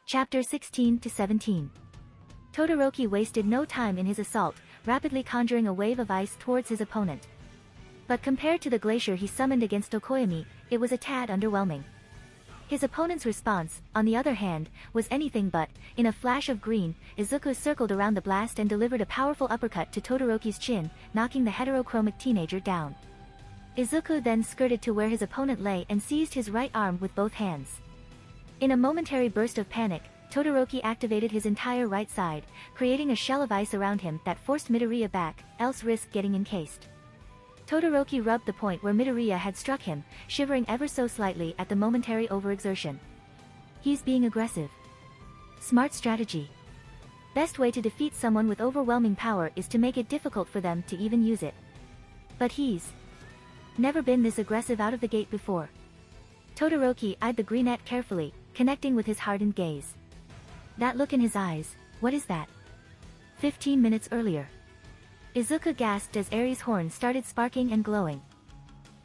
Chapter 16 to 17. Todoroki wasted no time in his assault, rapidly conjuring a wave of ice towards his opponent. But compared to the glacier he summoned against Tokoyami, it was a tad underwhelming. His opponent's response, on the other hand, was anything but. In a flash of green, Izuku circled around the blast and delivered a powerful uppercut to Todoroki's chin, knocking the heterochromic teenager down. Izuku then skirted to where his opponent lay and seized his right arm with both hands. In a momentary burst of panic, Todoroki activated his entire right side, creating a shell of ice around him that forced Midoriya back, else risk getting encased. Todoroki rubbed the point where Midoriya had struck him, shivering ever so slightly at the momentary overexertion. He's being aggressive. Smart strategy. Best way to defeat someone with overwhelming power is to make it difficult for them to even use it. But he's never been this aggressive out of the gate before. Todoroki eyed the greenette carefully, connecting with his hardened gaze. That look in his eyes, what is that? 15 minutes earlier. Izuku gasped as Eri's horn started sparking and glowing.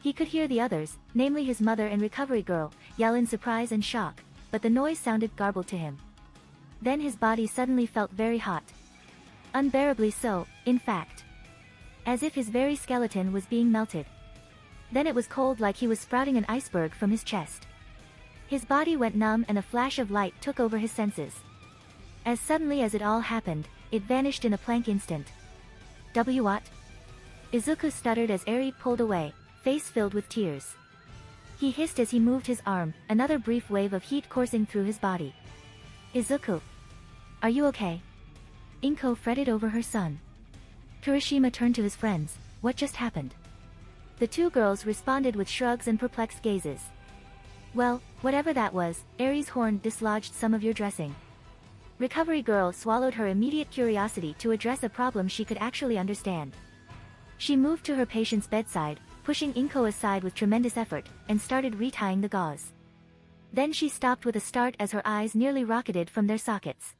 He could hear the others, namely his mother and recovery girl, yell in surprise and shock, but the noise sounded garbled to him. Then his body suddenly felt very hot. Unbearably so, in fact. As if his very skeleton was being melted. Then it was cold like he was sprouting an iceberg from his chest. His body went numb and a flash of light took over his senses. As suddenly as it all happened, it vanished in a plank instant. What? Izuku stuttered as Eri pulled away, face filled with tears. He hissed as he moved his arm, another brief wave of heat coursing through his body. Izuku. Are you okay? Inko fretted over her son. Kirishima turned to his friends, what just happened? The two girls responded with shrugs and perplexed gazes. Well, whatever that was, Eri's horn dislodged some of your dressing. Recovery girl swallowed her immediate curiosity to address a problem she could actually understand. She moved to her patient's bedside, pushing Inko aside with tremendous effort, and started retying the gauze. Then she stopped with a start as her eyes nearly rocketed from their sockets.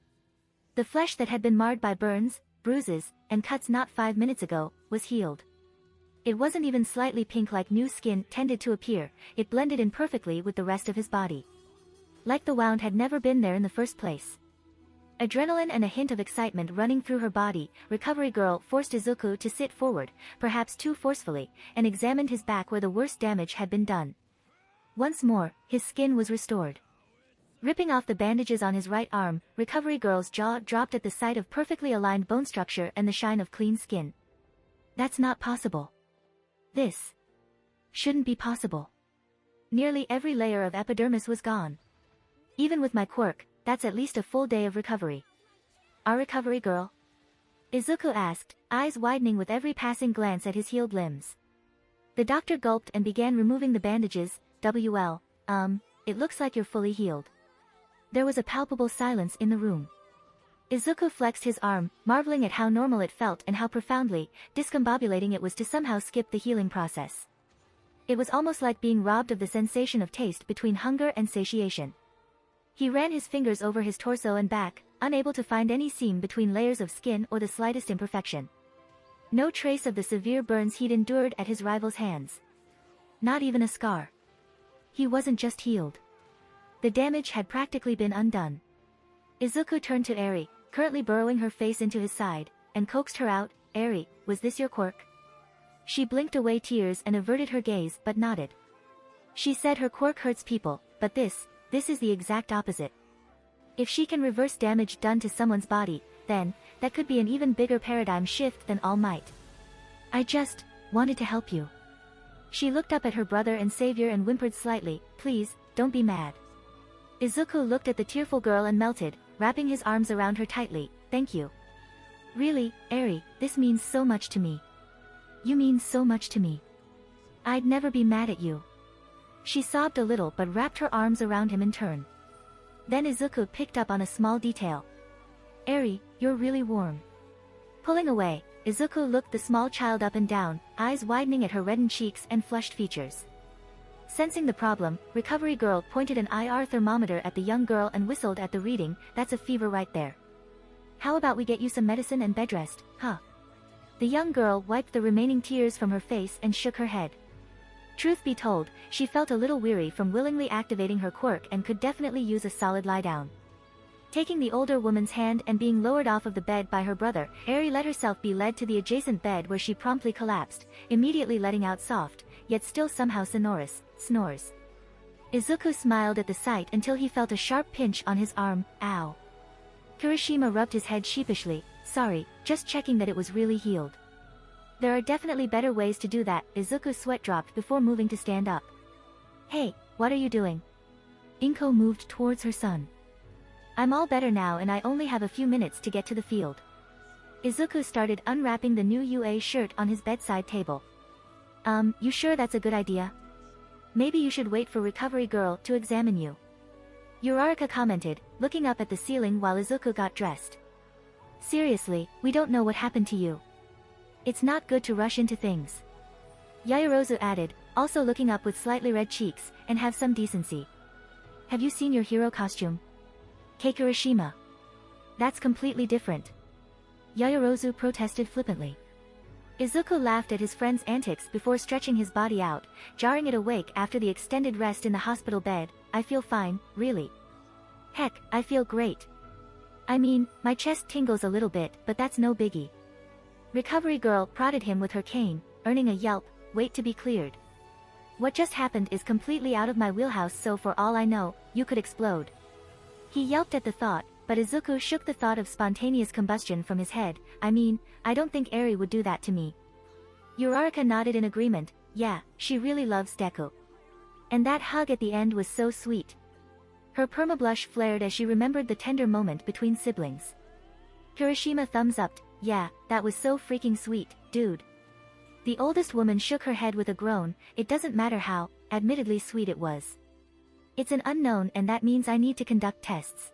The flesh that had been marred by burns, bruises, and cuts not 5 minutes ago, was healed. It wasn't even slightly pink like new skin tended to appear, it blended in perfectly with the rest of his body. Like the wound had never been there in the first place. Adrenaline and a hint of excitement running through her body, recovery girl forced Izuku to sit forward, perhaps too forcefully, and examined his back where the worst damage had been done. Once more, his skin was restored. Ripping off the bandages on his right arm, recovery girl's jaw dropped at the sight of perfectly aligned bone structure and the shine of clean skin. That's not possible. This shouldn't be possible. Nearly every layer of epidermis was gone. Even with my quirk, that's at least a full day of recovery. Our recovery girl? Izuku asked, eyes widening with every passing glance at his healed limbs. The doctor gulped and began removing the bandages. It looks like you're fully healed. There was a palpable silence in the room. Izuku flexed his arm, marveling at how normal it felt and how profoundly discombobulating it was to somehow skip the healing process. It was almost like being robbed of the sensation of taste between hunger and satiation. He ran his fingers over his torso and back, unable to find any seam between layers of skin or the slightest imperfection. No trace of the severe burns he'd endured at his rival's hands. Not even a scar. He wasn't just healed. The damage had practically been undone. Izuku turned to Eri, currently burrowing her face into his side, and coaxed her out. Eri, was this your quirk? She blinked away tears and averted her gaze but nodded. She said her quirk hurts people, but this is the exact opposite. If she can reverse damage done to someone's body, then, that could be an even bigger paradigm shift than All Might. I just wanted to help you. She looked up at her brother and savior and whimpered slightly, please, don't be mad. Izuku looked at the tearful girl and melted, wrapping his arms around her tightly, thank you. Really, Eri, this means so much to me. You mean so much to me. I'd never be mad at you. She sobbed a little but wrapped her arms around him in turn. Then Izuku picked up on a small detail. Eri, you're really warm. Pulling away, Izuku looked the small child up and down, eyes widening at her reddened cheeks and flushed features. Sensing the problem, recovery girl pointed an IR thermometer at the young girl and whistled at the reading, that's a fever right there. How about we get you some medicine and bed rest, huh? The young girl wiped the remaining tears from her face and shook her head. Truth be told, she felt a little weary from willingly activating her quirk and could definitely use a solid lie down. Taking the older woman's hand and being lowered off of the bed by her brother, Eri let herself be led to the adjacent bed where she promptly collapsed, immediately letting out soft, yet still somehow sonorous, snores. Izuku smiled at the sight until he felt a sharp pinch on his arm. Ow. Kirishima rubbed his head sheepishly. Sorry, just checking that it was really healed. There are definitely better ways to do that. Izuku's sweat dropped before moving to stand up. Hey, what are you doing? Inko moved towards her son. I'm all better now and I only have a few minutes to get to the field. Izuku started unwrapping the new UA shirt on his bedside table. You sure that's a good idea? Maybe you should wait for Recovery Girl to examine you. Uraraka commented, looking up at the ceiling while Izuku got dressed. Seriously, we don't know what happened to you. It's not good to rush into things. Yaoyorozu added, also looking up with slightly red cheeks, and have some decency. Have you seen your hero costume? Kirishima. That's completely different. Yaoyorozu protested flippantly. Izuku laughed at his friend's antics before stretching his body out, jarring it awake after the extended rest in the hospital bed. I feel fine, really. Heck, I feel great. I mean, my chest tingles a little bit, but that's no biggie. Recovery Girl prodded him with her cane, earning a yelp, wait to be cleared. What just happened is completely out of my wheelhouse, so for all I know, you could explode. He yelped at the thought, but Izuku shook the thought of spontaneous combustion from his head. I mean, I don't think Eri would do that to me. Uraraka nodded in agreement. Yeah, she really loves Deku. And that hug at the end was so sweet. Her perma-blush flared as she remembered the tender moment between siblings. Kirishima thumbs upped. Yeah, that was so freaking sweet, dude. The oldest woman shook her head with a groan. It doesn't matter how, admittedly sweet it was. It's an unknown and that means I need to conduct tests.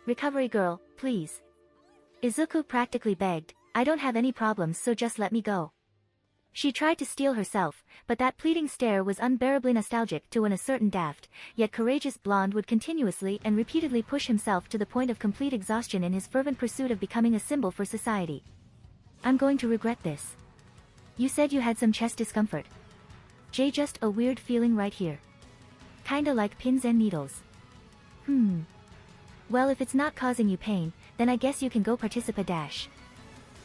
Recovery Girl, please. Izuku practically begged. I don't have any problems, so just let me go. She tried to steel herself, but that pleading stare was unbearably nostalgic to a certain daft, yet courageous blonde would continuously and repeatedly push himself to the point of complete exhaustion in his fervent pursuit of becoming a symbol for society. I'm going to regret this. You said you had some chest discomfort. Jay, just a weird feeling right here. Kinda like pins and needles. Well, if it's not causing you pain, then I guess you can go participate dash.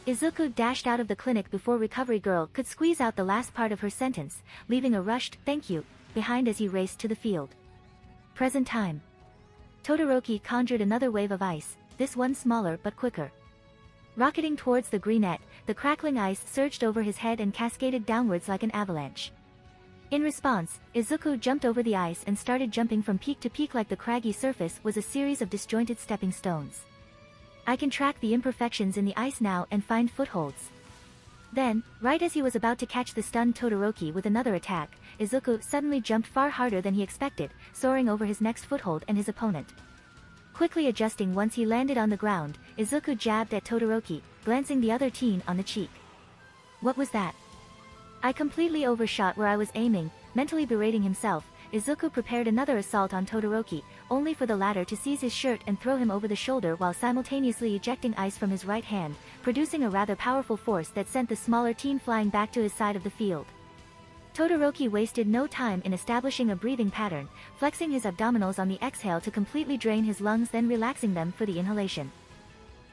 Izuku dashed out of the clinic before Recovery Girl could squeeze out the last part of her sentence, leaving a rushed thank you behind as he raced to the field. Present time. Todoroki conjured another wave of ice, this one smaller but quicker. Rocketing towards the greenette, the crackling ice surged over his head and cascaded downwards like an avalanche. In response, Izuku jumped over the ice and started jumping from peak to peak like the craggy surface was a series of disjointed stepping stones. I can track the imperfections in the ice now and find footholds. Then, right as he was about to catch the stunned Todoroki with another attack, Izuku suddenly jumped far harder than he expected, soaring over his next foothold and his opponent. Quickly adjusting once he landed on the ground, Izuku jabbed at Todoroki, glancing the other teen on the cheek. What was that? I completely overshot where I was aiming, mentally berating himself. Izuku prepared another assault on Todoroki, only for the latter to seize his shirt and throw him over the shoulder while simultaneously ejecting ice from his right hand, producing a rather powerful force that sent the smaller teen flying back to his side of the field. Todoroki wasted no time in establishing a breathing pattern, flexing his abdominals on the exhale to completely drain his lungs, then relaxing them for the inhalation.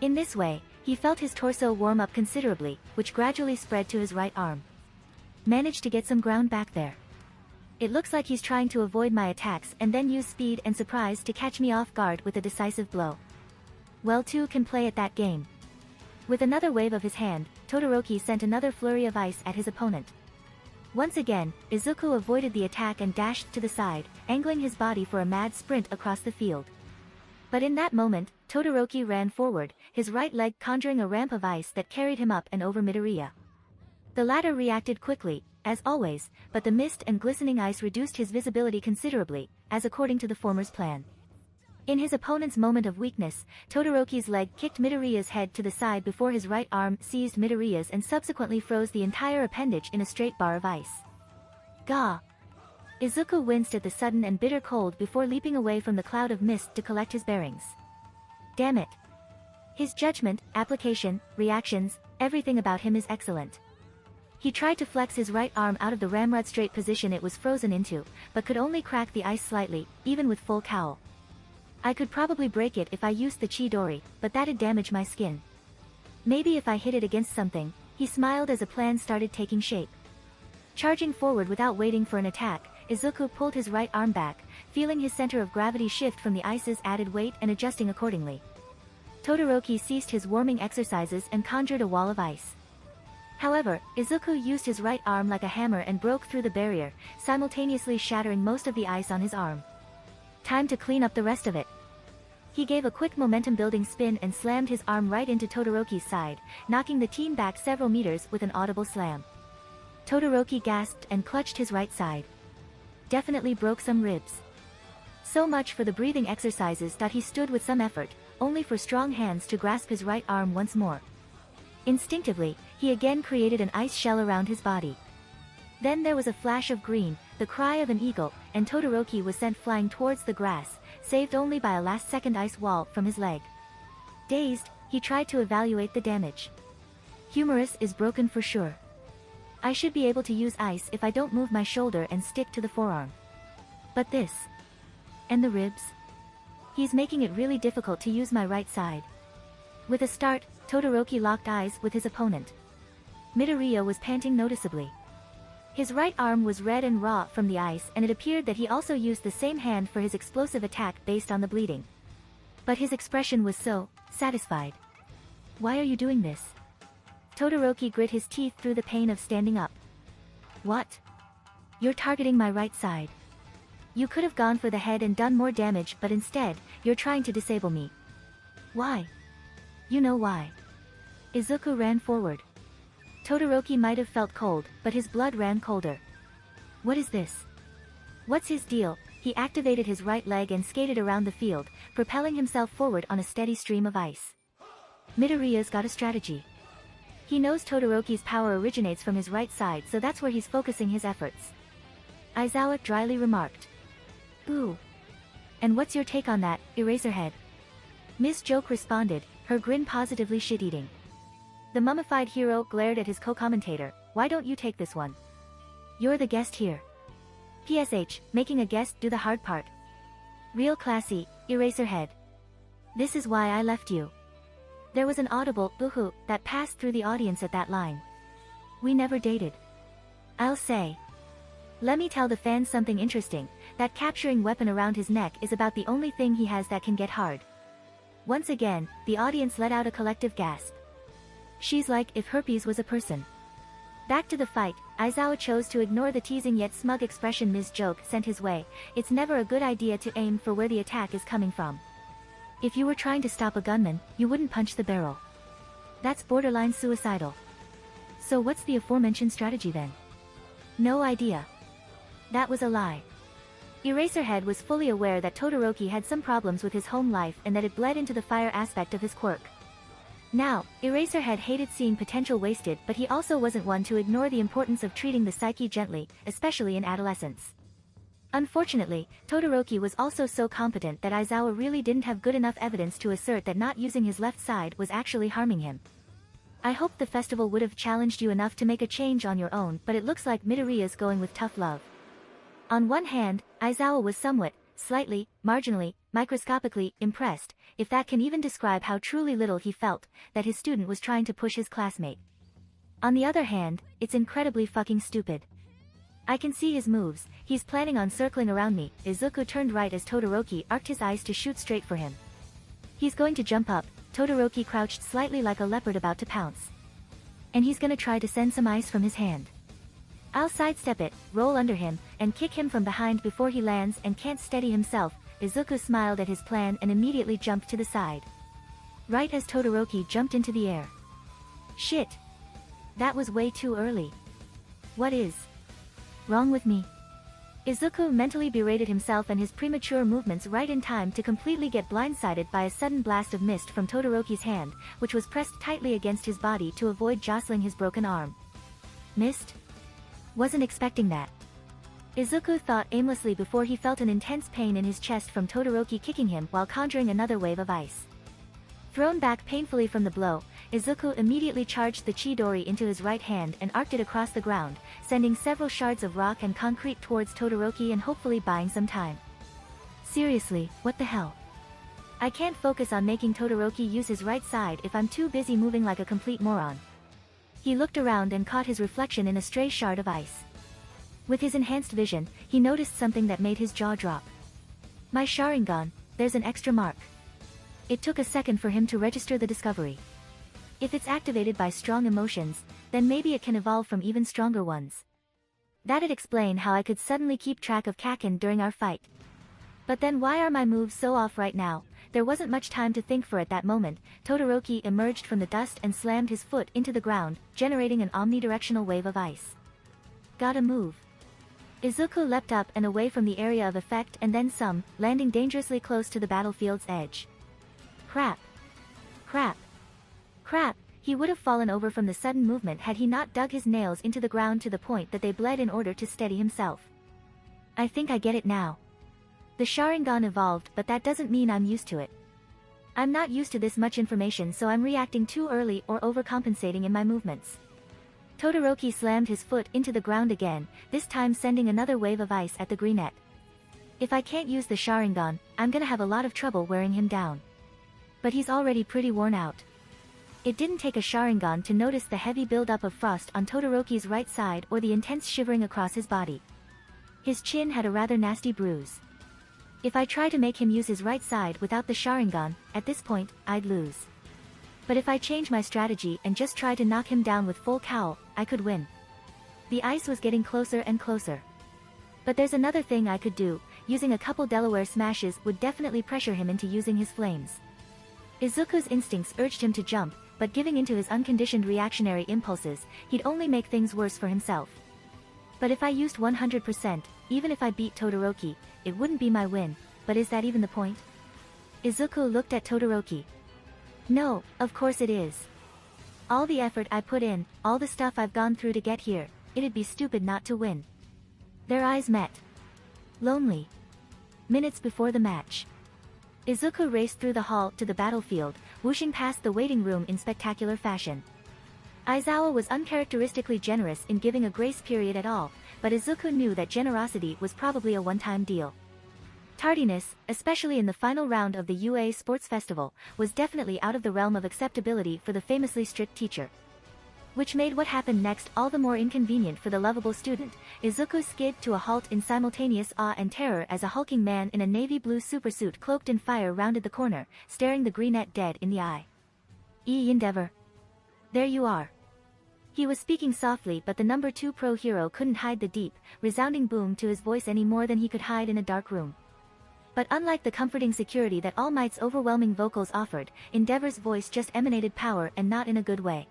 In this way, he felt his torso warm up considerably, which gradually spread to his right arm. Managed to get some ground back there. It looks like he's trying to avoid my attacks and then use speed and surprise to catch me off guard with a decisive blow. Well, two can play at that game. With another wave of his hand, Todoroki sent another flurry of ice at his opponent. Once again, Izuku avoided the attack and dashed to the side, angling his body for a mad sprint across the field. But in that moment, Todoroki ran forward, his right leg conjuring a ramp of ice that carried him up and over Midoriya. The latter reacted quickly, as always, but the mist and glistening ice reduced his visibility considerably, as according to the former's plan. In his opponent's moment of weakness, Todoroki's leg kicked Midoriya's head to the side before his right arm seized Midoriya's and subsequently froze the entire appendage in a straight bar of ice. Gah! Izuku winced at the sudden and bitter cold before leaping away from the cloud of mist to collect his bearings. Damn it! His judgment, application, reactions, everything about him is excellent. He tried to flex his right arm out of the ramrod straight position it was frozen into, but could only crack the ice slightly, even with full cowl. I could probably break it if I used the Chidori, but that'd damage my skin. Maybe if I hit it against something. He smiled as a plan started taking shape. Charging forward without waiting for an attack, Izuku pulled his right arm back, feeling his center of gravity shift from the ice's added weight and adjusting accordingly. Todoroki ceased his warming exercises and conjured a wall of ice. However, Izuku used his right arm like a hammer and broke through the barrier, simultaneously shattering most of the ice on his arm. Time to clean up the rest of it. He gave a quick momentum-building spin and slammed his arm right into Todoroki's side, knocking the team back several meters with an audible slam. Todoroki gasped and clutched his right side. Definitely broke some ribs. So much for the breathing exercises that he stood with some effort, only for strong hands to grasp his right arm once more. Instinctively, he again created an ice shell around his body. Then there was a flash of green, the cry of an eagle, and Todoroki was sent flying towards the grass, saved only by a last-second ice wall from his leg. Dazed, he tried to evaluate the damage. Humerus is broken for sure. I should be able to use ice if I don't move my shoulder and stick to the forearm. But this. And the ribs? He's making it really difficult to use my right side. With a start, Todoroki locked eyes with his opponent. Midoriya was panting noticeably. His right arm was red and raw from the ice, and it appeared that he also used the same hand for his explosive attack based on the bleeding. But his expression was so satisfied. Why are you doing this? Todoroki grit his teeth through the pain of standing up. What? You're targeting my right side. You could have gone for the head and done more damage, but instead, you're trying to disable me. Why? You know why. Izuku ran forward. Todoroki might have felt cold, but his blood ran colder. What is this? What's his deal? He activated his right leg and skated around the field, propelling himself forward on a steady stream of ice. Midoriya's got a strategy. He knows Todoroki's power originates from his right side, so that's where he's focusing his efforts. Aizawa dryly remarked. Ooh. And what's your take on that, Eraserhead? Miss Joke responded, her grin positively shit-eating. The mummified hero glared at his co-commentator. Why don't you take this one? You're the guest here. PSH, making a guest do the hard part. Real classy, Eraserhead. This is why I left you. There was an audible boo-hoo that passed through the audience at that line. We never dated. I'll say. Let me tell the fans something interesting, that capturing weapon around his neck is about the only thing he has that can get hard. Once again, the audience let out a collective gasp. She's like if herpes was a person. Back to the fight, Aizawa chose to ignore the teasing yet smug expression Ms. Joke sent his way. It's never a good idea to aim for where the attack is coming from. If you were trying to stop a gunman, you wouldn't punch the barrel. That's borderline suicidal. So what's the aforementioned strategy then? No idea. That was a lie. Eraserhead was fully aware that Todoroki had some problems with his home life and that it bled into the fire aspect of his quirk. Now, Eraserhead hated seeing potential wasted, but he also wasn't one to ignore the importance of treating the psyche gently, especially in adolescence. Unfortunately, Todoroki was also so competent that Aizawa really didn't have good enough evidence to assert that not using his left side was actually harming him. I hoped the festival would have challenged you enough to make a change on your own, but it looks like Midoriya's going with tough love. On one hand, Aizawa was somewhat, slightly, marginally, microscopically, impressed, if that can even describe how truly little he felt, that his student was trying to push his classmate. On the other hand, it's incredibly fucking stupid. I can see his moves, he's planning on circling around me. Izuku turned right as Todoroki arced his eyes to shoot straight for him. He's going to jump up. Todoroki crouched slightly like a leopard about to pounce. And he's gonna try to send some ice from his hand. I'll sidestep it, roll under him, and kick him from behind before he lands and can't steady himself. Izuku smiled at his plan and immediately jumped to the side. Right as Todoroki jumped into the air. Shit. That was way too early. What is wrong with me? Izuku mentally berated himself and his premature movements right in time to completely get blindsided by a sudden blast of mist from Todoroki's hand, which was pressed tightly against his body to avoid jostling his broken arm. Mist? Wasn't expecting that. Izuku thought aimlessly before he felt an intense pain in his chest from Todoroki kicking him while conjuring another wave of ice. Thrown back painfully from the blow, Izuku immediately charged the Chidori into his right hand and arced it across the ground, sending several shards of rock and concrete towards Todoroki and hopefully buying some time. Seriously, what the hell? I can't focus on making Todoroki use his right side if I'm too busy moving like a complete moron. He looked around and caught his reflection in a stray shard of ice. With his enhanced vision, he noticed something that made his jaw drop. My Sharingan, there's an extra mark. It took a second for him to register the discovery. If it's activated by strong emotions, then maybe it can evolve from even stronger ones. That'd explain how I could suddenly keep track of Kakin during our fight. But then why are my moves so off right now? There wasn't much time to think for at that moment. Todoroki emerged from the dust and slammed his foot into the ground, generating an omnidirectional wave of ice. Gotta move. Izuku leapt up and away from the area of effect and then some, landing dangerously close to the battlefield's edge. Crap. Crap. Crap. He would have fallen over from the sudden movement had he not dug his nails into the ground to the point that they bled in order to steady himself. I think I get it now. The Sharingan evolved, but that doesn't mean I'm used to it. I'm not used to this much information, so I'm reacting too early or overcompensating in my movements. Todoroki slammed his foot into the ground again, this time sending another wave of ice at the greenette. If I can't use the Sharingan, I'm gonna have a lot of trouble wearing him down. But he's already pretty worn out. It didn't take a Sharingan to notice the heavy buildup of frost on Todoroki's right side or the intense shivering across his body. His chin had a rather nasty bruise. If I try to make him use his right side without the Sharingan, at this point, I'd lose. But if I change my strategy and just try to knock him down with full cowl, I could win. The ice was getting closer and closer. But there's another thing I could do. Using a couple Delaware smashes would definitely pressure him into using his flames. Izuku's instincts urged him to jump, but giving into his unconditioned reactionary impulses, he'd only make things worse for himself. But if I used 100%, even if I beat Todoroki, it wouldn't be my win, but is that even the point? Izuku looked at Todoroki. No, of course it is. All the effort I put in, all the stuff I've gone through to get here, it'd be stupid not to win. Their eyes met. Lonely. Minutes before the match. Izuku raced through the hall to the battlefield, whooshing past the waiting room in spectacular fashion. Aizawa was uncharacteristically generous in giving a grace period at all, but Izuku knew that generosity was probably a one-time deal. Tardiness, especially in the final round of the UA Sports Festival, was definitely out of the realm of acceptability for the famously strict teacher. Which made what happened next all the more inconvenient for the lovable student. Izuku skid to a halt in simultaneous awe and terror as a hulking man in a navy blue supersuit cloaked in fire rounded the corner, staring the greenette dead in the eye. Endeavor. There you are. He was speaking softly, but the number 2 pro hero couldn't hide the deep, resounding boom to his voice any more than he could hide in a dark room. But unlike the comforting security that All Might's overwhelming vocals offered, Endeavor's voice just emanated power and not in a good way.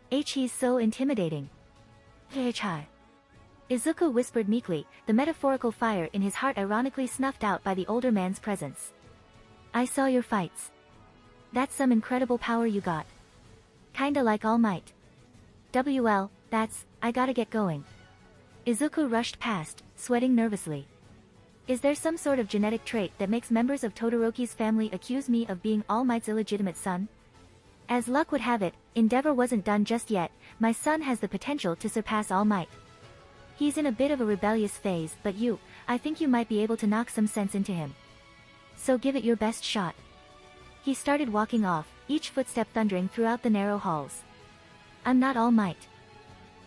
He's so intimidating. Hi. Izuku whispered meekly, the metaphorical fire in his heart ironically snuffed out by the older man's presence. I saw your fights. That's some incredible power you got. Kinda like All Might. I gotta get going. Izuku rushed past, sweating nervously. Is there some sort of genetic trait that makes members of Todoroki's family accuse me of being All Might's illegitimate son? As luck would have it, Endeavor wasn't done just yet. My son has the potential to surpass All Might. He's in a bit of a rebellious phase, but I think you might be able to knock some sense into him. So give it your best shot. He started walking off, each footstep thundering throughout the narrow halls. I'm not All Might.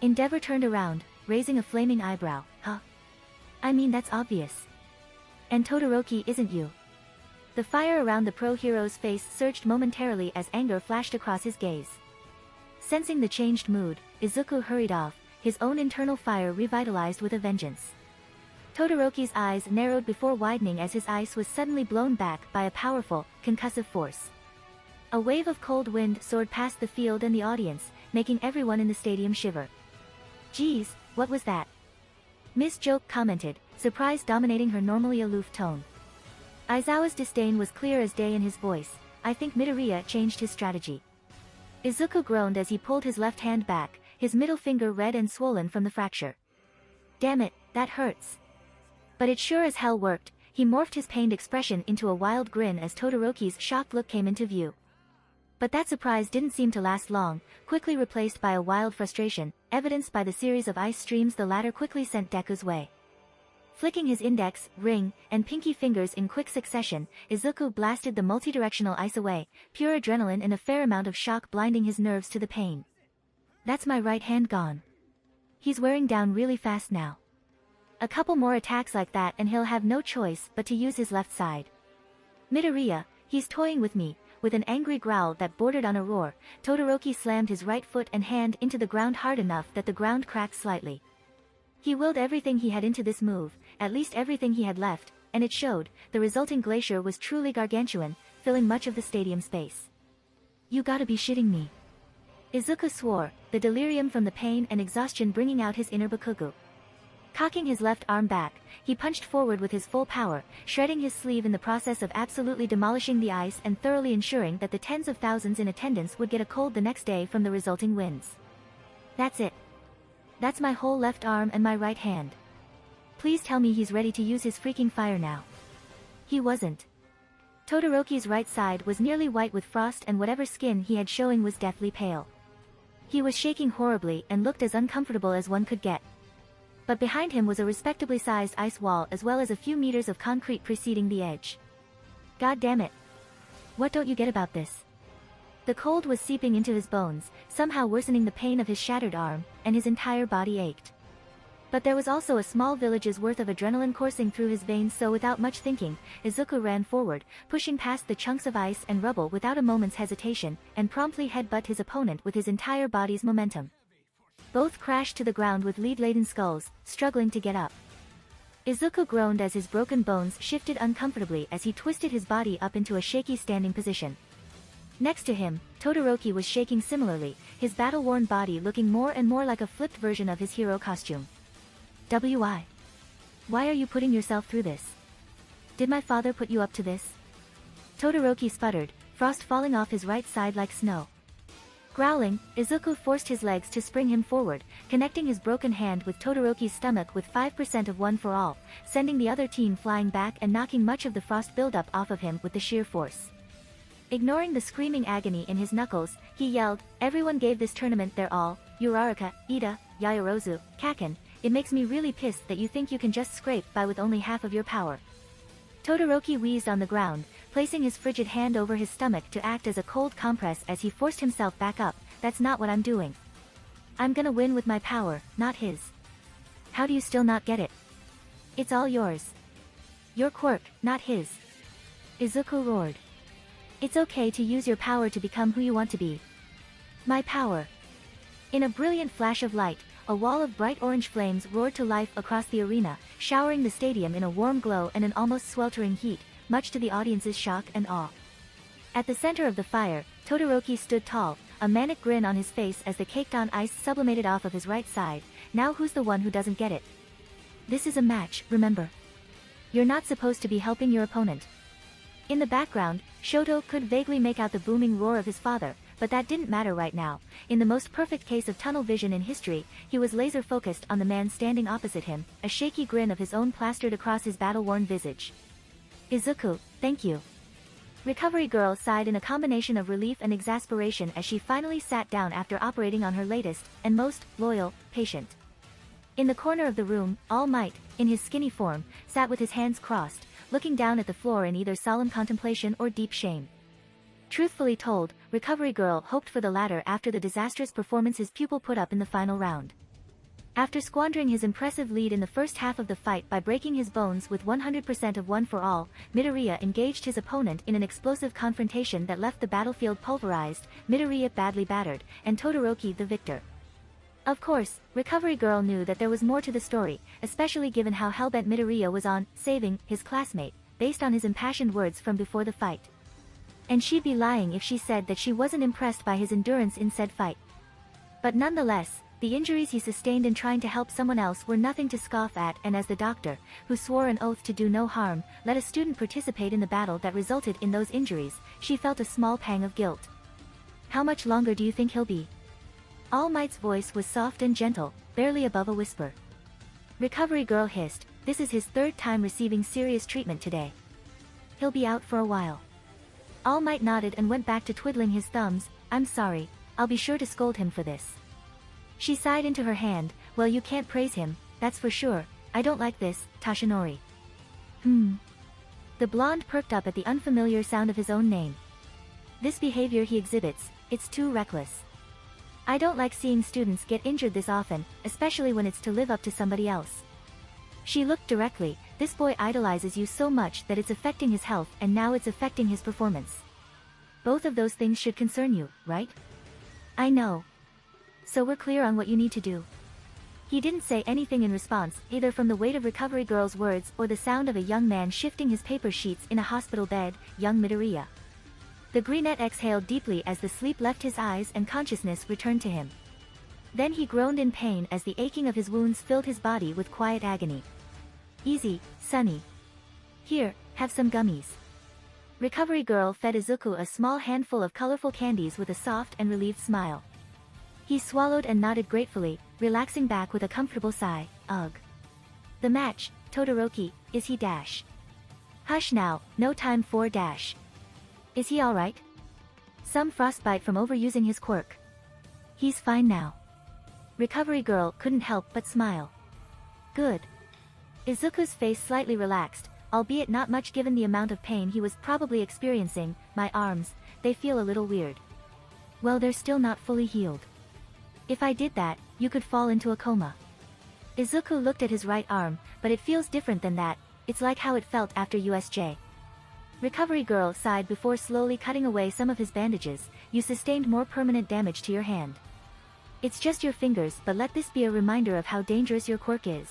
Endeavor turned around, raising a flaming eyebrow. Huh? I mean, that's obvious. And Todoroki isn't you. The fire around the pro hero's face surged momentarily as anger flashed across his gaze. Sensing the changed mood, Izuku hurried off, his own internal fire revitalized with a vengeance. Todoroki's eyes narrowed before widening as his ice was suddenly blown back by a powerful, concussive force. A wave of cold wind soared past the field and the audience, making everyone in the stadium shiver. Geez, what was that? Miss Joke commented, surprise dominating her normally aloof tone. Aizawa's disdain was clear as day in his voice. I think Midoriya changed his strategy. Izuku groaned as he pulled his left hand back, his middle finger red and swollen from the fracture. Damn it, that hurts. But it sure as hell worked. He morphed his pained expression into a wild grin as Todoroki's shocked look came into view. But that surprise didn't seem to last long, quickly replaced by a wild frustration, evidenced by the series of ice streams the latter quickly sent Deku's way. Flicking his index, ring, and pinky fingers in quick succession, Izuku blasted the multidirectional ice away, pure adrenaline and a fair amount of shock blinding his nerves to the pain. That's my right hand gone. He's wearing down really fast now. A couple more attacks like that and he'll have no choice but to use his left side. Midoriya, he's toying with me. With an angry growl that bordered on a roar, Todoroki slammed his right foot and hand into the ground hard enough that the ground cracked slightly. He willed everything he had into this move, at least everything he had left, and it showed. The resulting glacier was truly gargantuan, filling much of the stadium space. You gotta be shitting me. Izuku swore, the delirium from the pain and exhaustion bringing out his inner Bakugo. Cocking his left arm back, he punched forward with his full power, shredding his sleeve in the process of absolutely demolishing the ice and thoroughly ensuring that the tens of thousands in attendance would get a cold the next day from the resulting winds. That's it. That's my whole left arm and my right hand. Please tell me he's ready to use his freaking fire now. He wasn't. Todoroki's right side was nearly white with frost and whatever skin he had showing was deathly pale. He was shaking horribly and looked as uncomfortable as one could get. But behind him was a respectably sized ice wall as well as a few meters of concrete preceding the edge. God damn it. What don't you get about this? The cold was seeping into his bones, somehow worsening the pain of his shattered arm, and his entire body ached. But there was also a small village's worth of adrenaline coursing through his veins, so without much thinking, Izuku ran forward, pushing past the chunks of ice and rubble without a moment's hesitation, and promptly headbutt his opponent with his entire body's momentum. Both crashed to the ground with lead-laden skulls, struggling to get up. Izuku groaned as his broken bones shifted uncomfortably as he twisted his body up into a shaky standing position. Next to him, Todoroki was shaking similarly, his battle-worn body looking more and more like a flipped version of his hero costume. Why? Why are you putting yourself through this? Did my father put you up to this? Todoroki sputtered, frost falling off his right side like snow. Growling, Izuku forced his legs to spring him forward, connecting his broken hand with Todoroki's stomach with 5% of one for all, sending the other team flying back and knocking much of the frost buildup off of him with the sheer force. Ignoring the screaming agony in his knuckles, he yelled, "Everyone gave this tournament their all, Uraraka, Ida, Yaoyorozu, Kaken, it makes me really pissed that you think you can just scrape by with only half of your power." Todoroki wheezed on the ground, placing his frigid hand over his stomach to act as a cold compress as he forced himself back up. That's not what I'm doing. I'm gonna win with my power, not his. How do you still not get it? It's all yours. Your quirk, not his. Izuku roared. It's okay to use your power to become who you want to be. My power. In a brilliant flash of light, a wall of bright orange flames roared to life across the arena, showering the stadium in a warm glow and an almost sweltering heat, much to the audience's shock and awe. At the center of the fire, Todoroki stood tall, a manic grin on his face as the caked-on ice sublimated off of his right side. Now who's the one who doesn't get it? This is a match, remember? You're not supposed to be helping your opponent. In the background, Shoto could vaguely make out the booming roar of his father, but that didn't matter right now. In the most perfect case of tunnel vision in history, he was laser-focused on the man standing opposite him, a shaky grin of his own plastered across his battle-worn visage. Izuku, thank you. Recovery Girl sighed in a combination of relief and exasperation as she finally sat down after operating on her latest, and most, loyal, patient. In the corner of the room, All Might, in his skinny form, sat with his hands crossed, looking down at the floor in either solemn contemplation or deep shame. Truthfully told, Recovery Girl hoped for the latter after the disastrous performance his pupil put up in the final round. After squandering his impressive lead in the first half of the fight by breaking his bones with 100% of one for all, Midoriya engaged his opponent in an explosive confrontation that left the battlefield pulverized, Midoriya badly battered, and Todoroki the victor. Of course, Recovery Girl knew that there was more to the story, especially given how hellbent Midoriya was on saving his classmate, based on his impassioned words from before the fight. And she'd be lying if she said that she wasn't impressed by his endurance in said fight. But nonetheless, the injuries he sustained in trying to help someone else were nothing to scoff at, and as the doctor, who swore an oath to do no harm, let a student participate in the battle that resulted in those injuries, she felt a small pang of guilt. How much longer do you think he'll be? All Might's voice was soft and gentle, barely above a whisper. Recovery Girl hissed, this is his third time receiving serious treatment today. He'll be out for a while. All Might nodded and went back to twiddling his thumbs. I'm sorry, I'll be sure to scold him for this. She sighed into her hand, well, you can't praise him, that's for sure. I don't like this, Tashinori. The blonde perked up at the unfamiliar sound of his own name. This behavior he exhibits, it's too reckless. I don't like seeing students get injured this often, especially when it's to live up to somebody else. She looked directly, this boy idolizes you so much that it's affecting his health and now it's affecting his performance. Both of those things should concern you, right? I know. So we're clear on what you need to do. He didn't say anything in response, either from the weight of recovery girl's words or the sound of a young man shifting his paper sheets in a hospital bed, young Midoriya. The brunette exhaled deeply as the sleep left his eyes and consciousness returned to him. Then he groaned in pain as the aching of his wounds filled his body with quiet agony. Easy, Sonny. Here, have some gummies. Recovery girl fed Izuku a small handful of colorful candies with a soft and relieved smile. He swallowed and nodded gratefully, relaxing back with a comfortable sigh. Ugh. The match, Todoroki, is he dash? Hush now, no time for dash. Is he alright? Some frostbite from overusing his quirk. He's fine now. Recovery girl couldn't help but smile. Good. Izuku's face slightly relaxed, albeit not much given the amount of pain he was probably experiencing. My arms, they feel a little weird. Well, they're still not fully healed. If I did that, you could fall into a coma. Izuku looked at his right arm, but it feels different than that, it's like how it felt after USJ. Recovery girl sighed before slowly cutting away some of his bandages. You sustained more permanent damage to your hand. It's just your fingers, but let this be a reminder of how dangerous your quirk is.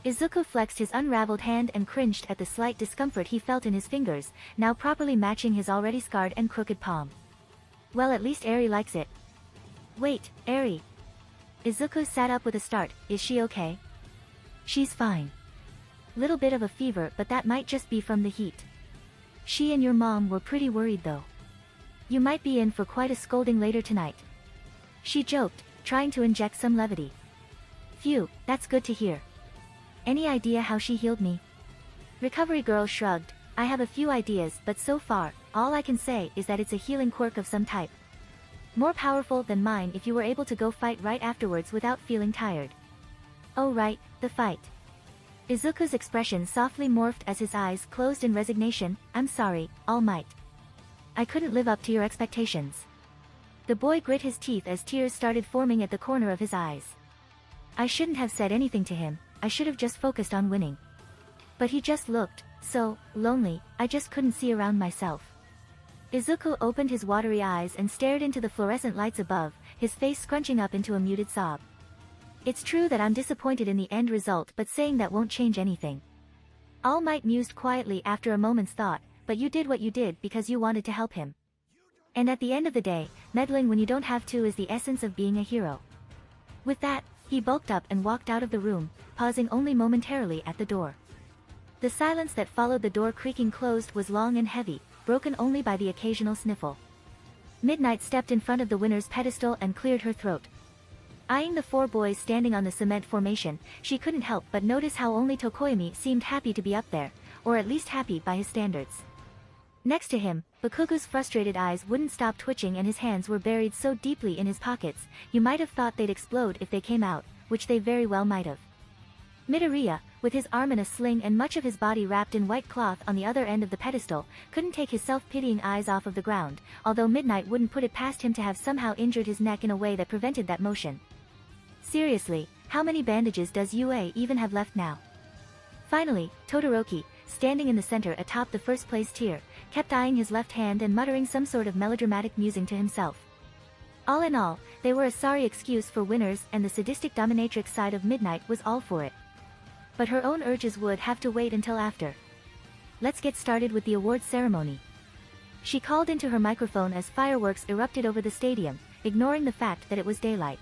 Izuku flexed his unraveled hand and cringed at the slight discomfort he felt in his fingers, now properly matching his already scarred and crooked palm. Well, at least Eri likes it. Wait, Eri. Izuku sat up with a start. Is she okay? She's fine. Little bit of a fever, but that might just be from the heat. She and your mom were pretty worried though. You might be in for quite a scolding later tonight. She joked, trying to inject some levity. Phew, that's good to hear. Any idea how she healed me? Recovery girl shrugged. I have a few ideas, but so far, all I can say is that it's a healing quirk of some type. More powerful than mine if you were able to go fight right afterwards without feeling tired. Oh right, the fight. Izuku's expression softly morphed as his eyes closed in resignation. I'm sorry, All Might. I couldn't live up to your expectations. The boy grit his teeth as tears started forming at the corner of his eyes. I shouldn't have said anything to him, I should have just focused on winning. But he just looked so lonely, I just couldn't see around myself. Izuku opened his watery eyes and stared into the fluorescent lights above, his face scrunching up into a muted sob. It's true that I'm disappointed in the end result, but saying that won't change anything. All Might mused quietly after a moment's thought, but you did what you did because you wanted to help him. And at the end of the day, meddling when you don't have to is the essence of being a hero. With that, he bulked up and walked out of the room, pausing only momentarily at the door. The silence that followed the door creaking closed was long and heavy, broken only by the occasional sniffle. Midnight stepped in front of the winner's pedestal and cleared her throat. Eyeing the four boys standing on the cement formation, she couldn't help but notice how only Tokoyami seemed happy to be up there, or at least happy by his standards. Next to him, Bakugo's frustrated eyes wouldn't stop twitching and his hands were buried so deeply in his pockets, you might have thought they'd explode if they came out, which they very well might have. Midoriya, with his arm in a sling and much of his body wrapped in white cloth on the other end of the pedestal, couldn't take his self-pitying eyes off of the ground, although Midnight wouldn't put it past him to have somehow injured his neck in a way that prevented that motion. Seriously, how many bandages does UA even have left now? Finally, Todoroki, standing in the center atop the first place tier, kept eyeing his left hand and muttering some sort of melodramatic musing to himself. All in all, they were a sorry excuse for winners, and the sadistic dominatrix side of Midnight was all for it. But her own urges would have to wait until after. Let's get started with the awards ceremony. She called into her microphone as fireworks erupted over the stadium, ignoring the fact that it was daylight.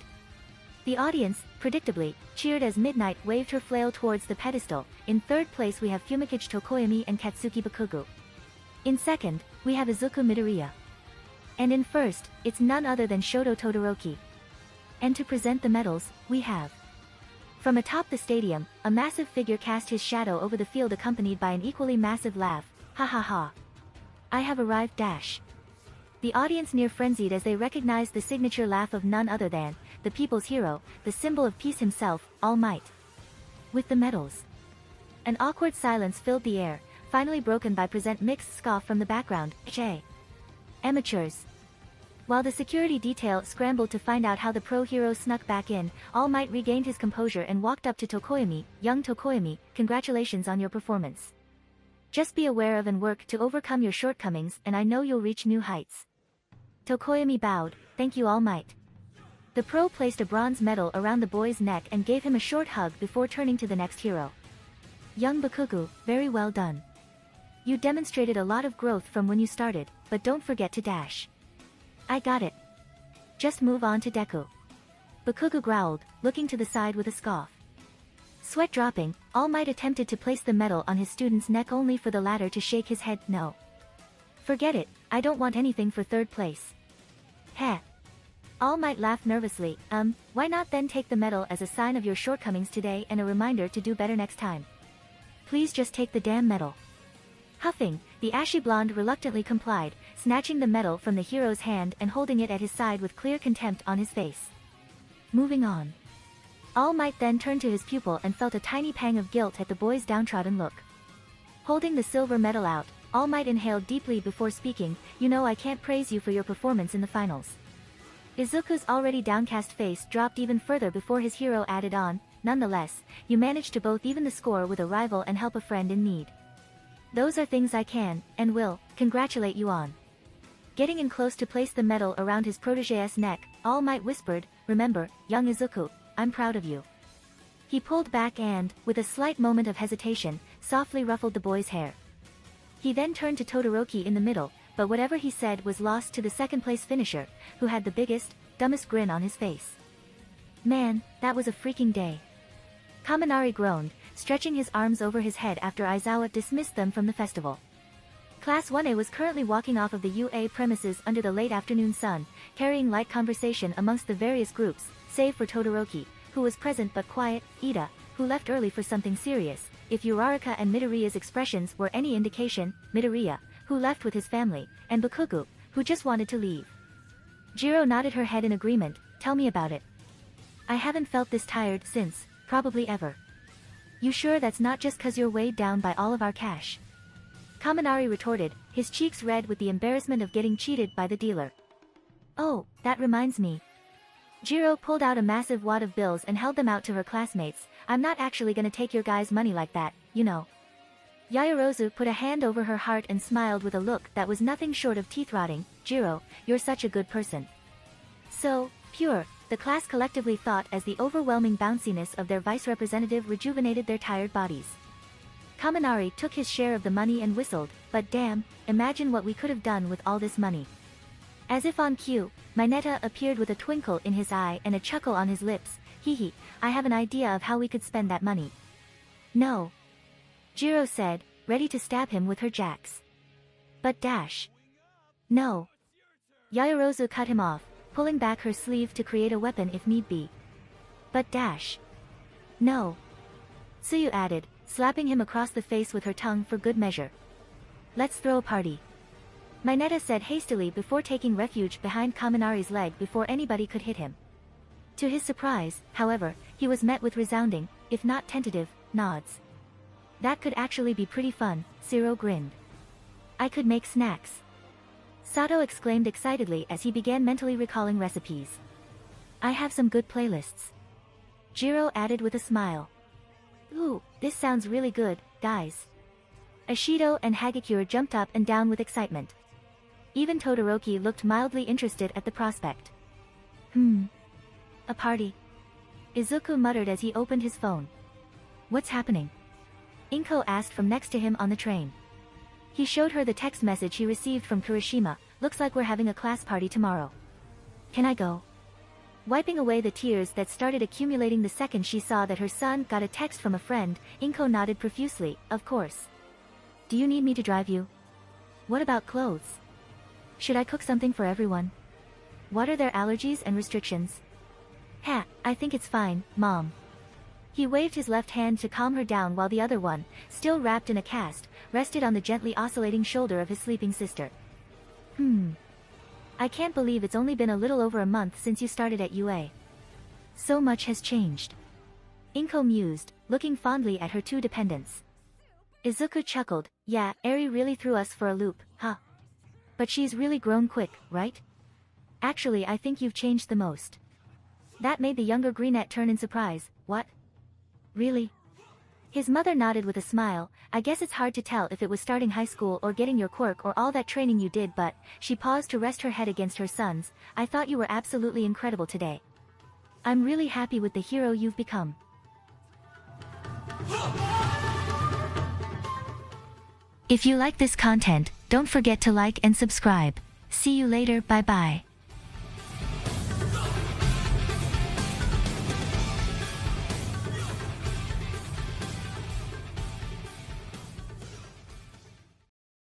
The audience, predictably, cheered as Midnight waved her flail towards the pedestal. In third place we have Fumikichi Tokoyami and Katsuki Bakugo. In second, we have Izuku Midoriya. And in first, it's none other than Shoto Todoroki. And to present the medals, we have. From atop the stadium, a massive figure cast his shadow over the field accompanied by an equally massive laugh. Ha ha ha. I have arrived dash. The audience near frenzied as they recognized the signature laugh of none other than the people's hero, the symbol of peace himself, All Might. With the medals. An awkward silence filled the air, finally broken by present mixed scoff from the background. Che. Amateurs. While the security detail scrambled to find out how the pro hero snuck back in, All Might regained his composure and walked up to Tokoyami. Young Tokoyami, congratulations on your performance. Just be aware of and work to overcome your shortcomings, and I know you'll reach new heights. Tokoyami bowed, thank you All Might. The pro placed a bronze medal around the boy's neck and gave him a short hug before turning to the next hero. Young Bakugo, very well done. You demonstrated a lot of growth from when you started, but don't forget to dash. I got it. Just move on to Deku. Bakugo growled, looking to the side with a scoff. Sweat dropping, All Might attempted to place the medal on his student's neck only for the latter to shake his head, no. Forget it, I don't want anything for third place. Heh. All Might laughed nervously, why not then take the medal as a sign of your shortcomings today and a reminder to do better next time? Please just take the damn medal. Huffing, the ashy blonde reluctantly complied, snatching the medal from the hero's hand and holding it at his side with clear contempt on his face. Moving on. All Might then turned to his pupil and felt a tiny pang of guilt at the boy's downtrodden look. Holding the silver medal out, All Might inhaled deeply before speaking, you know I can't praise you for your performance in the finals. Izuku's already downcast face dropped even further before his hero added on, nonetheless, you managed to both even the score with a rival and help a friend in need. Those are things I can, and will, congratulate you on. Getting in close to place the medal around his protégé's neck, All Might whispered, remember, young Izuku, I'm proud of you. He pulled back and, with a slight moment of hesitation, softly ruffled the boy's hair. He then turned to Todoroki in the middle, but whatever he said was lost to the second-place finisher, who had the biggest, dumbest grin on his face. Man, that was a freaking day. Kaminari groaned, stretching his arms over his head after Aizawa dismissed them from the festival. Class 1A was currently walking off of the UA premises under the late afternoon sun, carrying light conversation amongst the various groups, save for Todoroki, who was present but quiet, Ida, who left early for something serious, if Uraraka and Midoriya's expressions were any indication, Midoriya, who left with his family, and Bakugo, who just wanted to leave. Jiro nodded her head in agreement, tell me about it. I haven't felt this tired since, probably ever. You sure that's not just cause you're weighed down by all of our cash? Kaminari retorted, his cheeks red with the embarrassment of getting cheated by the dealer. Oh, that reminds me. Jiro pulled out a massive wad of bills and held them out to her classmates, I'm not actually gonna take your guys' money like that, you know. Yaoyorozu put a hand over her heart and smiled with a look that was nothing short of teeth-rotting, Jiro, you're such a good person. So, pure, the class collectively thought as the overwhelming bounciness of their vice representative rejuvenated their tired bodies. Kaminari took his share of the money and whistled, but damn, imagine what we could have done with all this money. As if on cue, Mineta appeared with a twinkle in his eye and a chuckle on his lips, hee, I have an idea of how we could spend that money. No. Jiro said, ready to stab him with her jacks. But dash. No. Yaoyorozu cut him off, pulling back her sleeve to create a weapon if need be. But dash. No. Tsuyu added, slapping him across the face with her tongue for good measure. Let's throw a party. Mineta said hastily before taking refuge behind Kaminari's leg before anybody could hit him. To his surprise, however, he was met with resounding, if not tentative, nods. That could actually be pretty fun, Zero grinned. I could make snacks. Sato exclaimed excitedly as he began mentally recalling recipes. I have some good playlists. Jiro added with a smile. Ooh, this sounds really good, guys. Ashido and Hagakure jumped up and down with excitement. Even Todoroki looked mildly interested at the prospect. A party? Izuku muttered as he opened his phone. What's happening? Inko asked from next to him on the train. He showed her the text message he received from Kirishima, looks like we're having a class party tomorrow. Can I go? Wiping away the tears that started accumulating the second she saw that her son got a text from a friend, Inko nodded profusely, of course. Do you need me to drive you? What about clothes? Should I cook something for everyone? What are their allergies and restrictions? I think it's fine, Mom. He waved his left hand to calm her down while the other one, still wrapped in a cast, rested on the gently oscillating shoulder of his sleeping sister. I can't believe it's only been a little over a month since you started at UA. So much has changed. Inko mused, looking fondly at her two dependents. Izuku chuckled, yeah, Eri really threw us for a loop, huh? But she's really grown quick, right? Actually I think you've changed the most. That made the younger Greenette turn in surprise, what? Really? His mother nodded with a smile. I guess it's hard to tell if it was starting high school or getting your quirk or all that training you did, but, she paused to rest her head against her son's, I thought you were absolutely incredible today. I'm really happy with the hero you've become. If you like this content, don't forget to like and subscribe. See you later, bye bye.